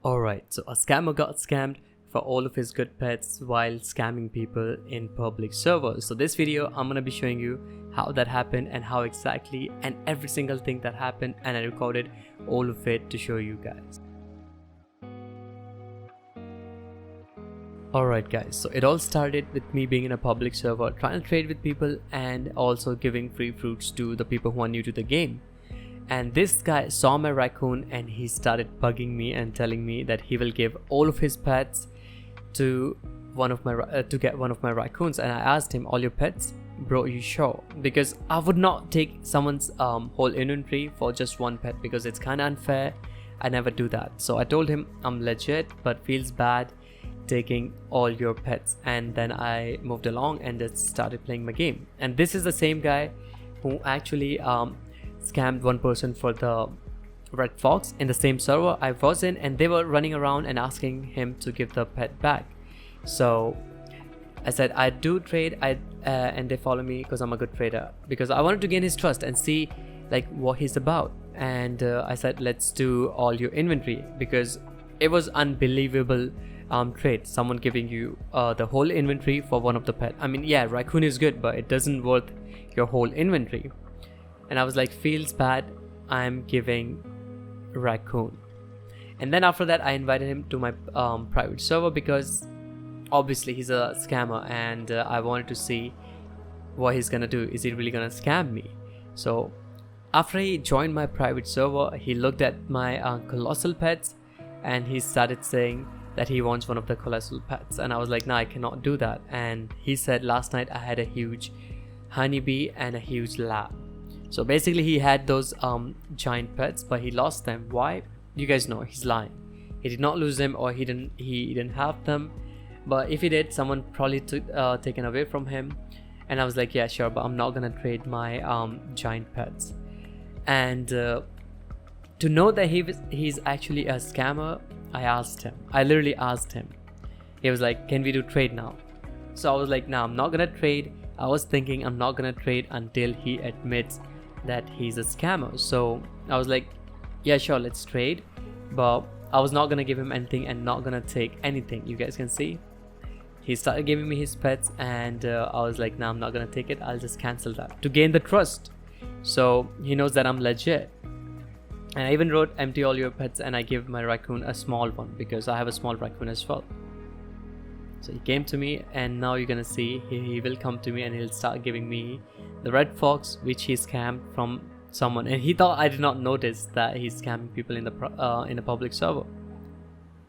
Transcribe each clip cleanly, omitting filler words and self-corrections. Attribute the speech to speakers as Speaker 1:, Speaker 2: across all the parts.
Speaker 1: Alright, so a scammer got scammed for all of his good pets while scamming people in public servers. So this video I'm gonna be showing you how that happened and how exactly and every single thing that happened, and I recorded all of it to show you guys. Alright guys, so it all started with me being in a public server trying to trade with people and also giving free fruits to the people who are new to the game. And this guy saw my raccoon and he started bugging me and telling me that he will give all of his pets to get one of my raccoons. And I asked him, all your pets? Bro, you sure? Because I would not take someone's whole inventory for just one pet because it's kind of unfair. I never do that. So I told him I'm legit but feels bad taking all your pets, and then I moved along and just started playing my game. And this is the same guy who actually scammed one person for the red fox in the same server I was in, and they were running around and asking him to give the pet back. So I said I do trade, and they follow me because I'm a good trader, because I wanted to gain his trust and see like what he's about. And I said let's do all your inventory, because it was unbelievable trade, someone giving you the whole inventory for one of the pet. I mean, yeah, raccoon is good, but it doesn't worth your whole inventory. And I was like, feels bad, I'm giving raccoon. And then after that I invited him to my private server, because obviously he's a scammer, and I wanted to see what he's gonna do. Is he really gonna scam me? So after he joined my private server, he looked at my colossal pets and he started saying that he wants one of the colossal pets. And I was like, nah, I cannot do that. And he said, last night I had a huge honeybee and a huge lab. So basically he had those giant pets, but he lost them. Why? You guys know, he's lying. He did not lose them, or he didn't have them. But if he did, someone probably took taken away from him. And I was like, yeah, sure, but I'm not gonna trade my giant pets. And to know that he's actually a scammer, I literally asked him. He was like, can we do trade now? So I was like, nah, I'm not gonna trade. I was thinking I'm not gonna trade until he admits that he's a scammer. So I was like, yeah, sure, let's trade. But I was not gonna give him anything and not gonna take anything. You guys can see he started giving me his pets, and I was like, nah, I'm not gonna take it. I'll just cancel that to gain the trust, so he knows that I'm legit. And I even wrote empty all your pets, and I give my raccoon a small one because I have a small raccoon as well. So he came to me, and now you're gonna see he will come to me and he'll start giving me the red fox, which he scammed from someone. And he thought I did not notice that he's scamming people in a public server.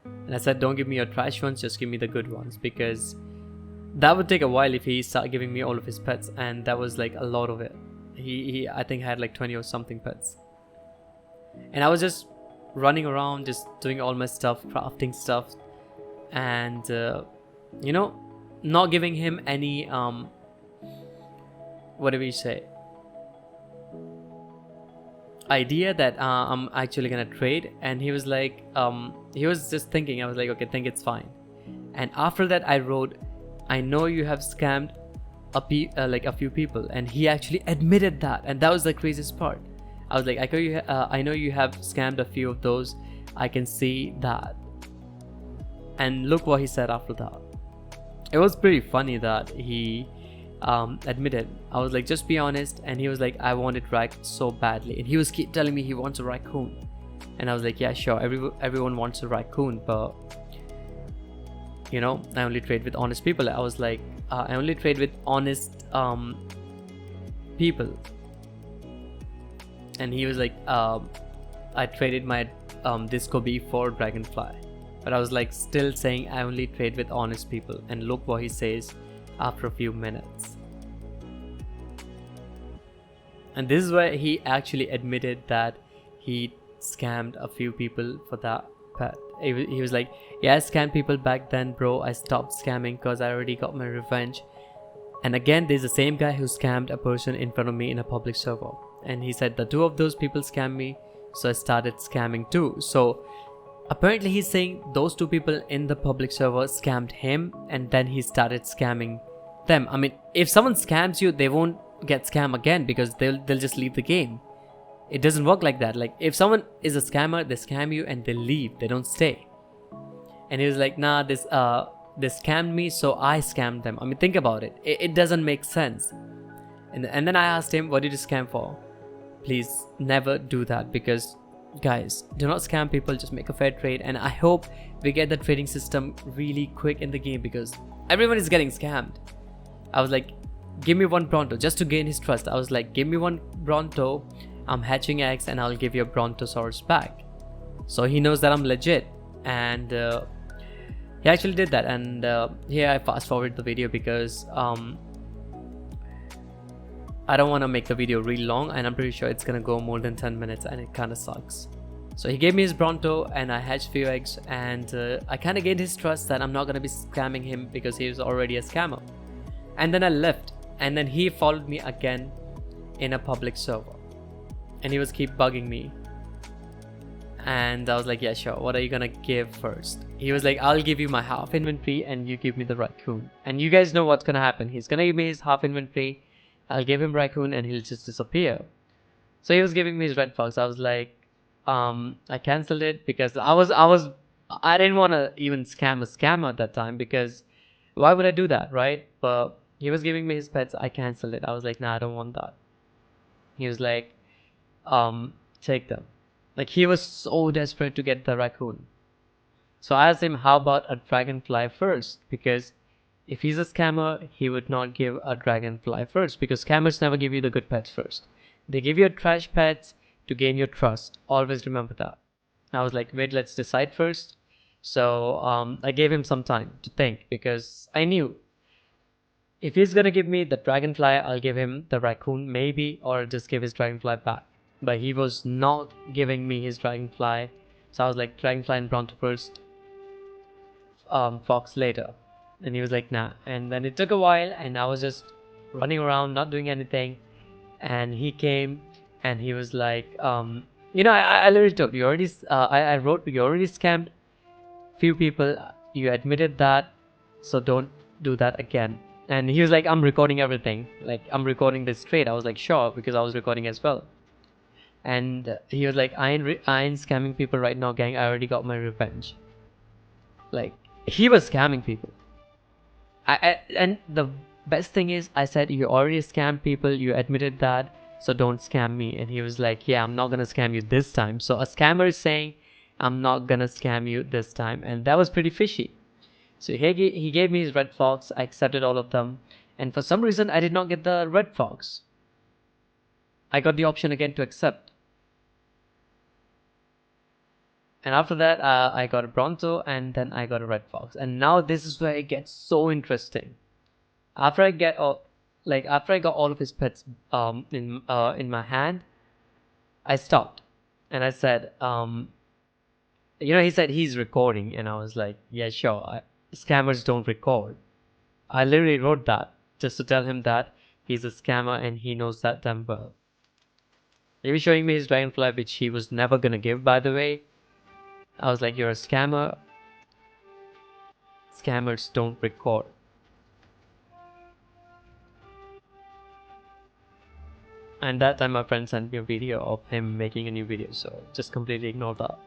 Speaker 1: And I said, don't give me your trash ones, just give me the good ones, because that would take a while if he started giving me all of his pets, and that was like a lot of it. He I think had like 20 or something pets. And I was just running around, just doing all my stuff, crafting stuff, and you know, not giving him any whatever you say, idea that I'm actually gonna trade. And he was like, he was just thinking. I was like, okay, think it's fine. And after that I wrote, I know you have scammed a few people, and he actually admitted that. And that was the craziest part. I was like, I know you have scammed a few of those. I can see that. And look what he said after that. It was pretty funny that he admitted. I was like, just be honest. And he was like, I want it racked so badly. And he was keep telling me he wants a raccoon. And I was like, yeah, sure, everyone wants a raccoon, but you know, I only trade with honest people. I was like, I only trade with honest people. And he was like, I traded my Disco Bee for Dragonfly. But I was like still saying I only trade with honest people. And look what he says after a few minutes. And this is where he actually admitted that he scammed a few people for that pet. He was like, yeah, I scammed people back then, bro. I stopped scamming because I already got my revenge. And again, there's the same guy who scammed a person in front of me in a public server. And he said the two of those people scammed me, so I started scamming too. So apparently he's saying those two people in the public server scammed him, and then he started scamming them. I mean, if someone scams you, they won't get scammed again, because they'll just leave the game. It doesn't work like that. Like, if someone is a scammer, they scam you and they leave, they don't stay. And he was like, nah, they scammed me, so I scammed them. I mean, think about it. It doesn't make sense. And then I asked him, what did you scam for? Please never do that, because guys, do not scam people, just make a fair trade. And I hope we get the trading system really quick in the game, because everyone is getting scammed. I was like, give me one Bronto, just to gain his trust. I was like, give me one Bronto, I'm hatching eggs, and I'll give you a Brontosaurus back. So he knows that I'm legit. And he actually did that. And here I fast forward the video because I don't want to make the video really long, and I'm pretty sure it's gonna go more than 10 minutes, and it kind of sucks. So he gave me his Bronto and I hatched few eggs, and I kind of gained his trust that I'm not gonna be scamming him because he was already a scammer. And then I left, and then he followed me again in a public server, and he was keep bugging me. And I was like, yeah, sure, what are you gonna give first? He was like, I'll give you my half inventory and you give me the raccoon. And you guys know what's gonna happen. He's gonna give me his half inventory, I'll give him raccoon, and he'll just disappear. So he was giving me his red fox. I was like, I cancelled it because I didn't want to even scam a scammer at that time, because why would I do that, right? But he was giving me his pets. I cancelled it. I was like, nah, I don't want that. He was like, take them. Like, he was so desperate to get the raccoon. So I asked him, how about a dragonfly first? Because if he's a scammer, he would not give a dragonfly first, because scammers never give you the good pets first. They give you trash pets to gain your trust. Always remember that. I was like, wait, let's decide first. So I gave him some time to think, because I knew if he's gonna give me the dragonfly, I'll give him the raccoon maybe, or just give his dragonfly back. But he was not giving me his dragonfly. So I was like, dragonfly and Bronto first, fox later. And he was like, nah. And then it took a while, and I was just running around not doing anything. And he came and he was like, I literally told you already, I wrote, you already scammed few people, you admitted that, so don't do that again. And he was like, I'm recording everything, like I'm recording this trade. I was like, sure, because I was recording as well. And he was like, I ain't scamming people right now, gang, I already got my revenge. Like, he was scamming people. And the best thing is, I said, you already scammed people, you admitted that, so don't scam me. And he was like, yeah, I'm not gonna scam you this time. So a scammer is saying, I'm not gonna scam you this time. And that was pretty fishy. So he gave me his red fox. I accepted all of them, and for some reason I did not get the red fox. I got the option again to accept. And after that, I got a Bronto, and then I got a red fox. And now this is where it gets so interesting. After I got all of his pets in my hand, I stopped, and I said, he said he's recording, and I was like, yeah, sure. Scammers don't record. I literally wrote that just to tell him that he's a scammer, and he knows that damn well. He was showing me his dragonfly, which he was never gonna give, by the way. I was like, you're a scammer. Scammers don't record. And that time my friend sent me a video of him making a new video, so just completely ignore that.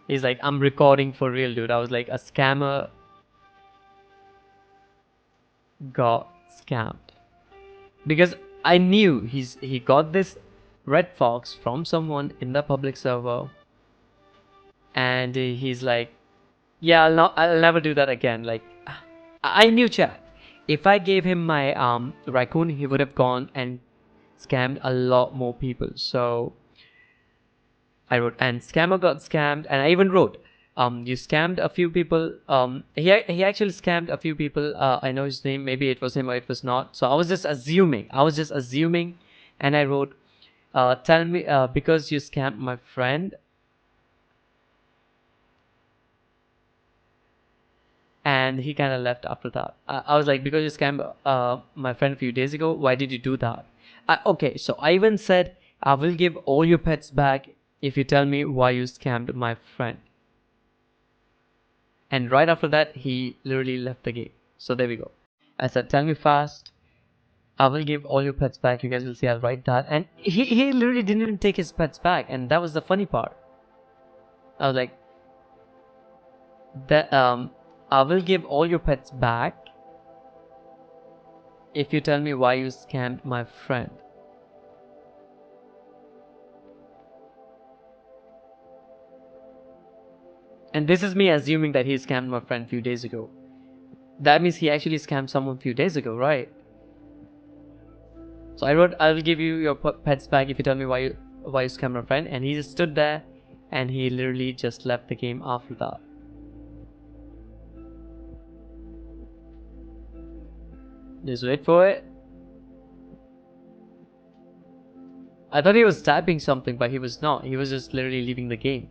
Speaker 1: He's like, I'm recording for real, dude. I was like, a scammer got scammed. Because I knew he got this red fox from someone in the public server, and he's like, yeah, I'll never do that again. Like, I knew, chat, if I gave him my raccoon, he would have gone and scammed a lot more people. So I wrote, and scammer got scammed. And I even wrote, you scammed a few people. He actually scammed a few people. I know his name, maybe it was him or it was not. So I was just assuming, and I wrote, tell me, because you scammed my friend. And he kind of left after that. I was like, because you scammed my friend a few days ago, why did you do that? Okay, so I even said, I will give all your pets back if you tell me why you scammed my friend. And right after that, he literally left the game. So there we go. I said, tell me fast. I will give all your pets back. You guys will see I'll write that. And he literally didn't even take his pets back, and that was the funny part. I was like, that I will give all your pets back if you tell me why you scammed my friend. And this is me assuming that he scammed my friend a few days ago. That means he actually scammed someone a few days ago, right? So I wrote, I will give you your pets back if you tell me why you scammed my friend. And he just stood there and he literally just left the game after that. Just wait for it. I thought he was typing something, but he was not. He was just literally leaving the game.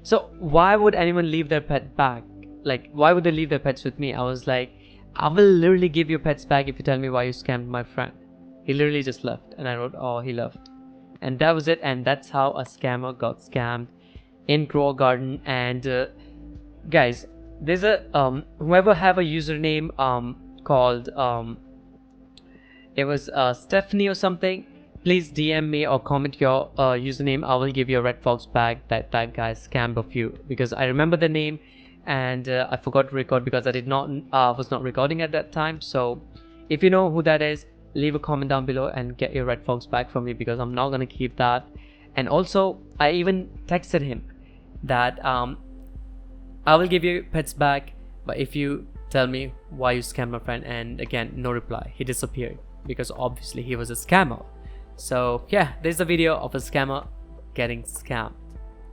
Speaker 1: So why would anyone leave their pet back? Like, why would they leave their pets with me? I was like, I will literally give your pets back if you tell me why you scammed my friend. He literally just left, and I wrote, oh, he left. And that was it, and that's how a scammer got scammed in Grow Garden. And guys, there's a whoever have a username called it was Stephanie or something, please DM me or comment your username. I will give you a red fox bag that guy scammed of you, because I remember the name and I forgot to record because I did not was not recording at that time. So if you know who that is, leave a comment down below and get your red fox back from me, because I'm not gonna keep that. And also I even texted him that I will give you pets back, but if you tell me why you scammed my friend. And again, no reply. He disappeared because obviously he was a scammer. So yeah, there's a video of a scammer getting scammed.